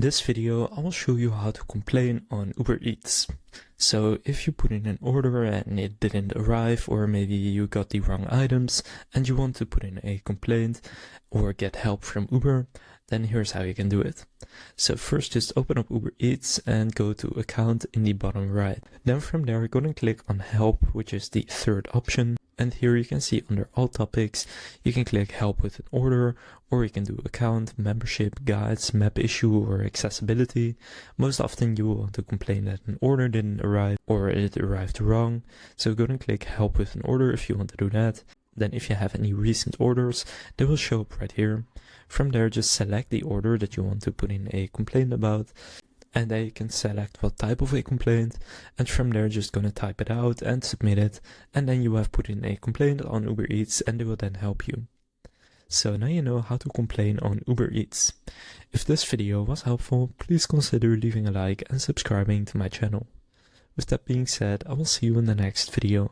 In this video, I will show you how to complain on Uber Eats. So if you put in an order and it didn't arrive, or maybe you got the wrong items and you want to put in a complaint or get help from Uber, then here's how you can do it. So first just open up Uber Eats and go to account in the bottom right. Then from there go and click on help, which is the third option. And here you can see under all topics, you can click help with an order, or you can do account, membership, guides, map issue, or accessibility. Most often you will want to complain that an order didn't arrive or it arrived wrong. So go and click help with an order if you want to do that. Then if you have any recent orders, they will show up right here. From there just select the order that you want to put in a complaint about. And then you can select what type of a complaint, and from there just gonna type it out and submit it, and then you have put in a complaint on Uber Eats and they will then help you. So now you know how to complain on Uber Eats. If this video was helpful, please consider leaving a like and subscribing to my channel. With that being said, I will see you in the next video.